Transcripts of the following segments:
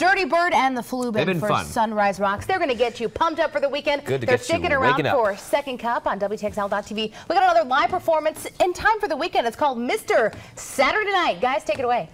Dirty Bird and the Flu Band for fun. Sunrise Rocks. They're going to get you pumped up for the weekend. Good to They're get you sticking around waking up. for Second Cup on WTXL.tv. We got another live performance in time for the weekend. It's called Mr. Saturday Night. Guys, take it away.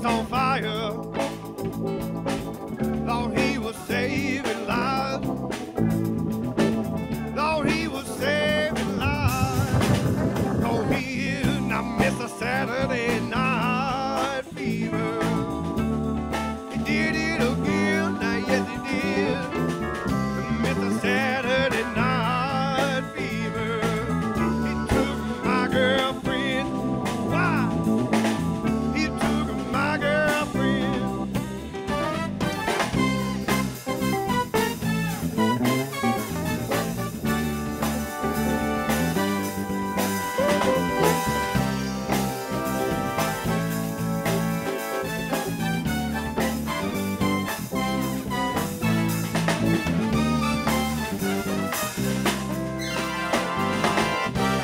On fire, thought he was saving lives, thought he was saving lives, thought he is not Mr. Saturday Night Fever. He did it again, now yes he did, Mr. Saturday Night Fever. He took my girlfriend, why? He took my girlfriend.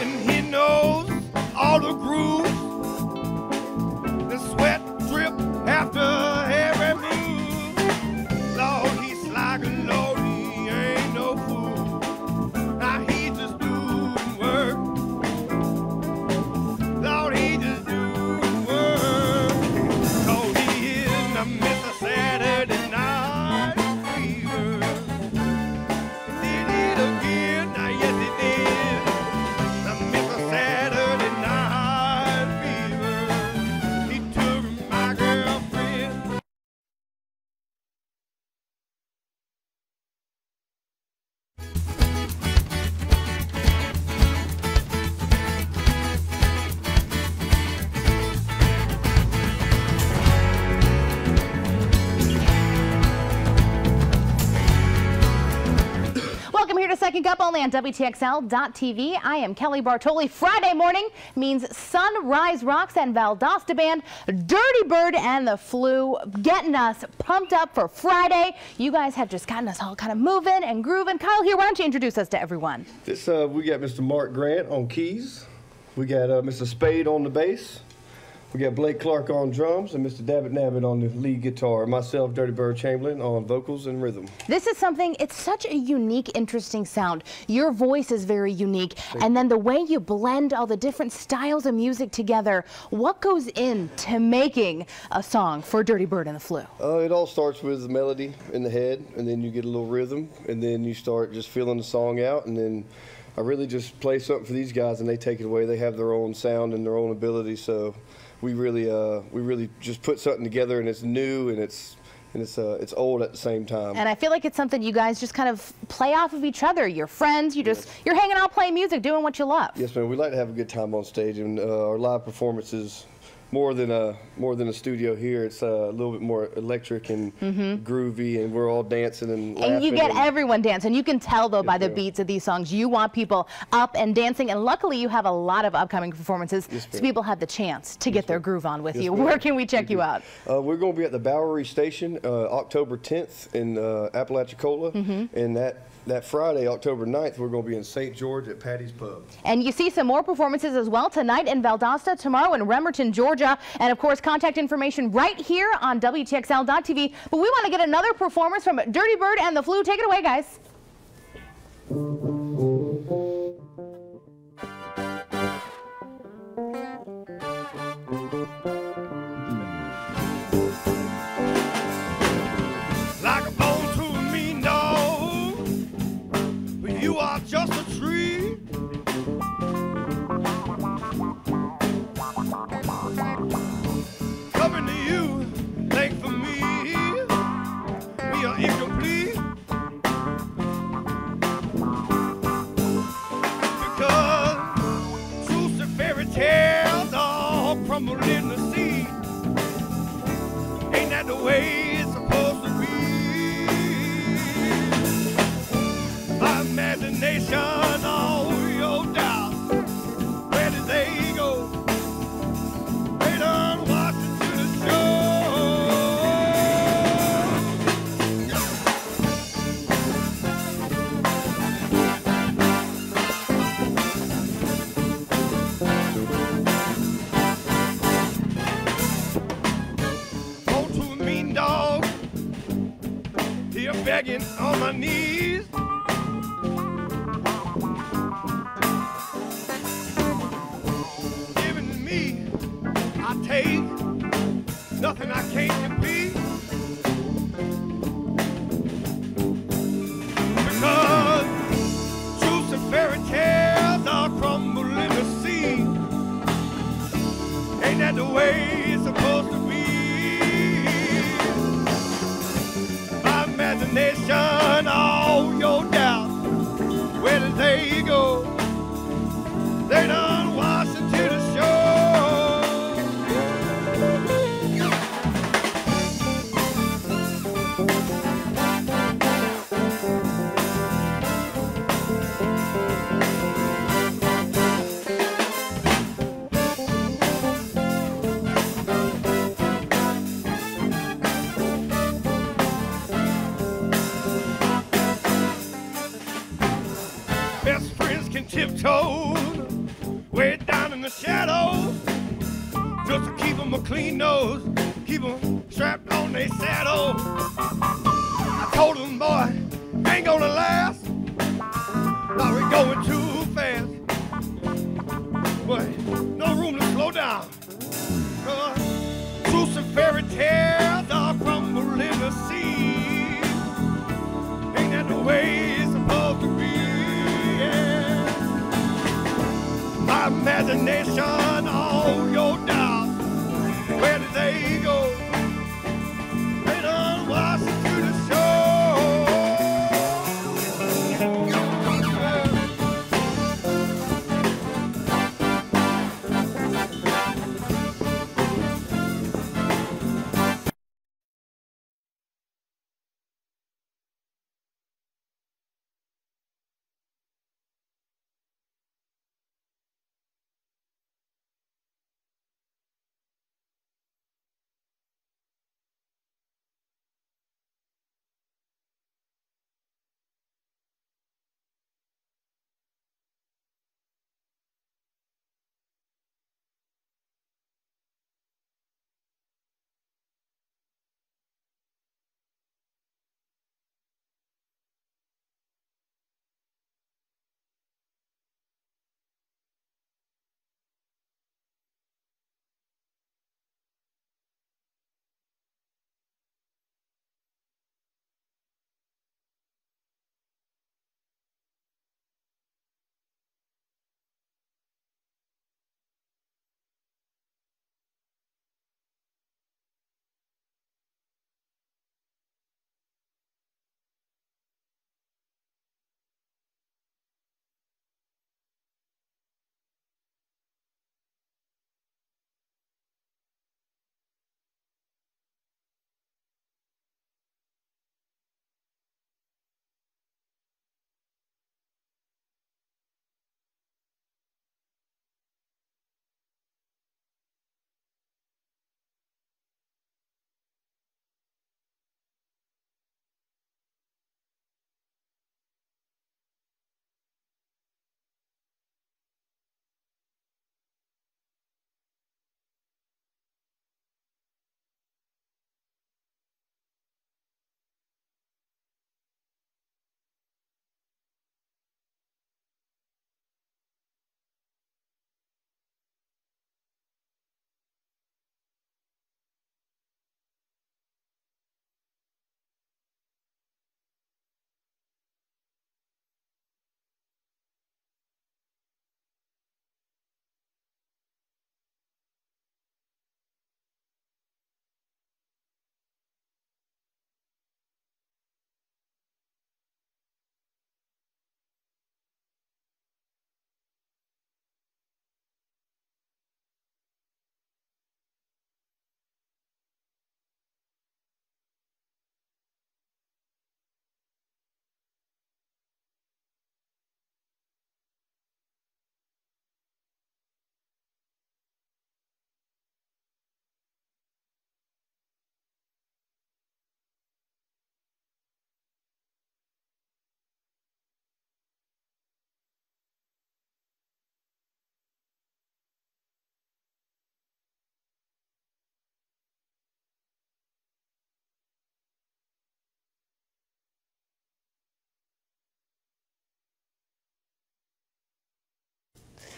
And he knows all the grooves. The sweat drip after every move. Lord, he's slacking, Lord, he ain't no fool. Now he just doing work. Lord, he just doing work. 'Cause he is the Mr. Saturday Night Fever. He did it again, now yes he did. The Mr. Saturday Night Fever. He took my girlfriend. Welcome here to Second Cup, only on WTXL.tv. I am Kelly Bartoli. Friday morning means Sunrise Rocks and Valdosta Band, Dirty Bird and the Flu, getting us pumped up for Friday. You guys have just gotten us all kind of moving and grooving. Kyle, here, why don't you introduce us to everyone? This we got Mr. Mark Grant on keys. We got Mr. Spade on the bass. We got Blake Clark on drums and Mr. David Nabbit on the lead guitar. Myself, Dirty Bird Chamberlain, on vocals and rhythm. This is something, it's such a unique, interesting sound. Your voice is very unique. And then the way you blend all the different styles of music together. What goes into making a song for Dirty Bird and the Flu? It all starts with the melody in the head, and then you get a little rhythm, and then you start just feeling the song out, and then I really just play something for these guys, and they take it away. They have their own sound and their own ability, so we really just put something together, and it's new and it's old at the same time. And I feel like it's something you guys just kind of play off of each other. You're friends. You're hanging out, playing music, doing what you love. Yes, ma'am. We like to have a good time on stage, and our live performances. More than a studio here, it's a little bit more electric and groovy, and we're all dancing and laughing. And you get everyone dancing. You can tell, though, by the beats of these songs, you want people up and dancing. And luckily, you have a lot of upcoming performances, so people have the chance to get their groove on with you. Where can we check you out? We're going to be at the Bowery Station October 10th in Apalachicola, and that Friday, October 9th, we're going to be in St. George at Patty's Pub. And you see some more performances as well tonight in Valdosta, tomorrow in Remerton, Georgia. And of course, contact information right here on WTXL.tv. But we want to get another performance from Dirty Bird and the Flu. Take it away, guys. Like a bone to a mean dog, but you are just a tree. Coming to you, think for me, we are incomplete. in the sea. Ain't that the way it's supposed to be? My imagination, all your doubts, where did they go? They done washed into the on to a mean dog, here begging on my knees. Giving to me, I take nothing I can't compete. Because truths and fairy tales all crumble in the sea. Ain't that the way it's supposed to be? My imagination, all your doubts, where did they go? They done washed into the shore. Best friends can tiptoe way down in the shadows just to keep them a clean nose, keep them strapped on their saddle. I told them, boy, ain't gonna last. Now we're going too fast. Boy, no room to slow down. Truths and fairy tales all crumble in the sea. Ain't that the way it's supposed to be? Yeah. My imagination, all your doubts, where did they go? They done washed into the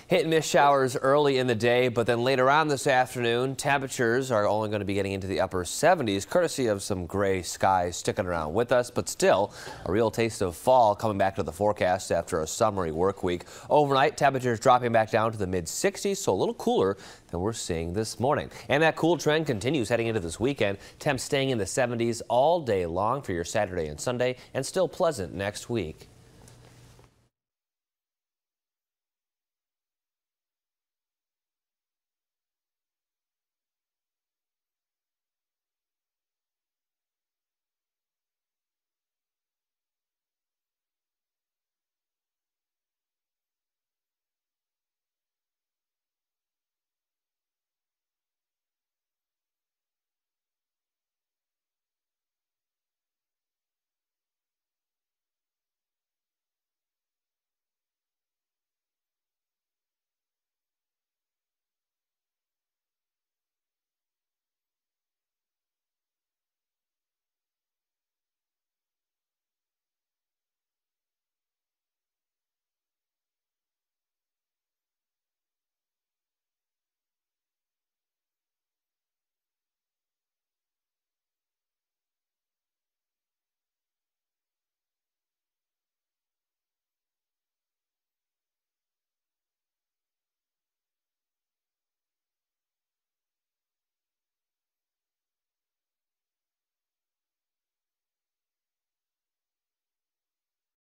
Hit and miss showers early in the day, but then later on this afternoon, temperatures are only going to be getting into the upper 70s, courtesy of some gray skies sticking around with us, but still a real taste of fall coming back to the forecast after a summery work week. Overnight, temperatures dropping back down to the mid-60s, so a little cooler than we're seeing this morning. And that cool trend continues heading into this weekend. Temps staying in the 70s all day long for your Saturday and Sunday, and still pleasant next week.